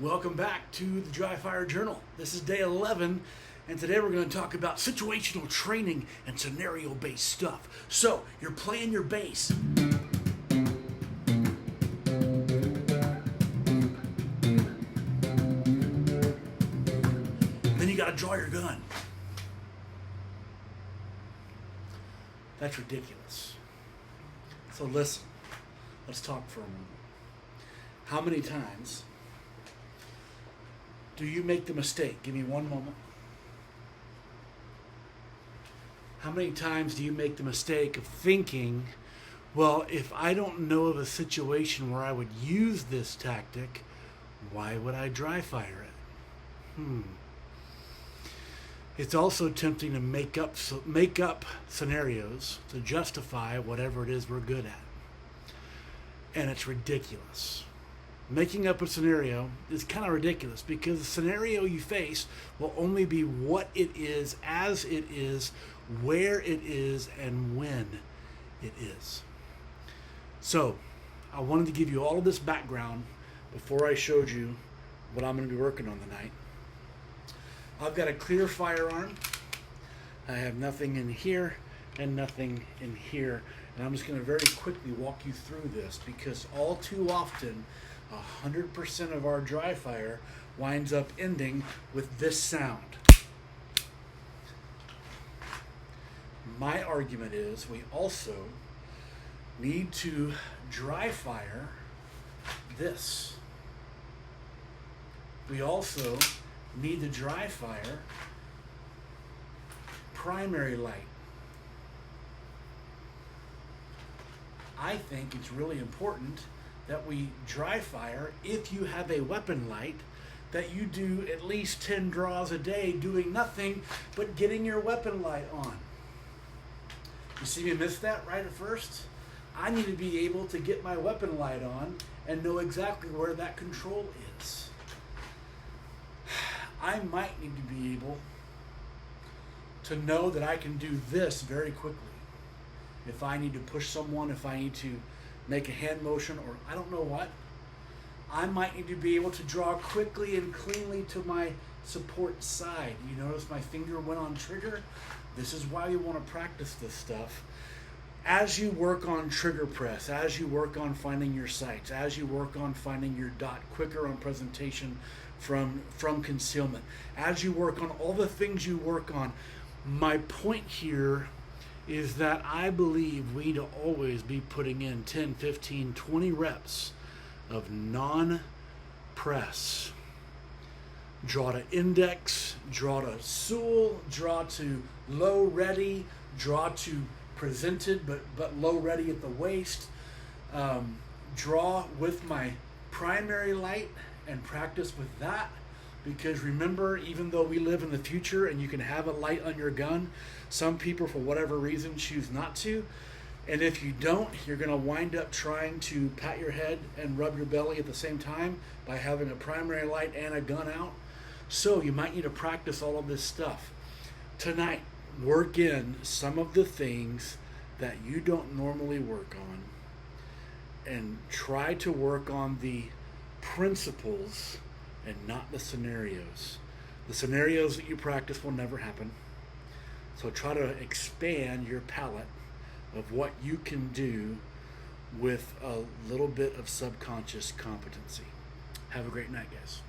Welcome back to the Dry Fire Journal. This is day 11, and today we're going to talk about situational training and scenario-based stuff. So, you're playing your bass. Then you got to draw your gun. That's ridiculous. So listen, let's talk for a moment. How many times do you make the mistake? Give me one moment. How many times do you make the mistake of thinking, well, if I don't know of a situation where I would use this tactic, why would I dry fire it? It's also tempting to make up scenarios to justify whatever it is we're good at. And it's ridiculous. Making up a scenario is kind of ridiculous because the scenario you face will only be what it is, as it is, where it is, and when it is. So, I wanted to give you all of this background before I showed you what I'm going to be working on tonight. I've got a clear firearm. I have nothing in here and nothing in here. And I'm just going to very quickly walk you through this because all too often 100% of our dry fire winds up ending with this sound. My argument is we also need to dry fire this. We also need to dry fire primary light. I think it's really important that we dry fire, if you have a weapon light, that you do at least 10 draws a day doing nothing but getting your weapon light on. You see me miss that right at first? I need to be able to get my weapon light on and know exactly where that control is. I might need to be able to know that I can do this very quickly. If I need to push someone, if I need to make a hand motion, or I don't know what, I might need to be able to draw quickly and cleanly to my support side. You notice my finger went on trigger? This is why you want to practice this stuff. As you work on trigger press, as you work on finding your sights, as you work on finding your dot quicker on presentation from concealment, as you work on all the things you work on, my point here is that I believe we need to always be putting in 10, 15, 20 reps of non-press. Draw to index, draw to Sewell, draw to low ready, draw to presented but low ready at the waist. Draw with my primary light and practice with that. Because remember, even though we live in the future and you can have a light on your gun, some people, for whatever reason, choose not to. And if you don't, you're going to wind up trying to pat your head and rub your belly at the same time by having a primary light and a gun out. So you might need to practice all of this stuff. Tonight, work in some of the things that you don't normally work on and try to work on the principles and not the scenarios. The scenarios that you practice will never happen. So try to expand your palette of what you can do with a little bit of subconscious competency. Have a great night, guys.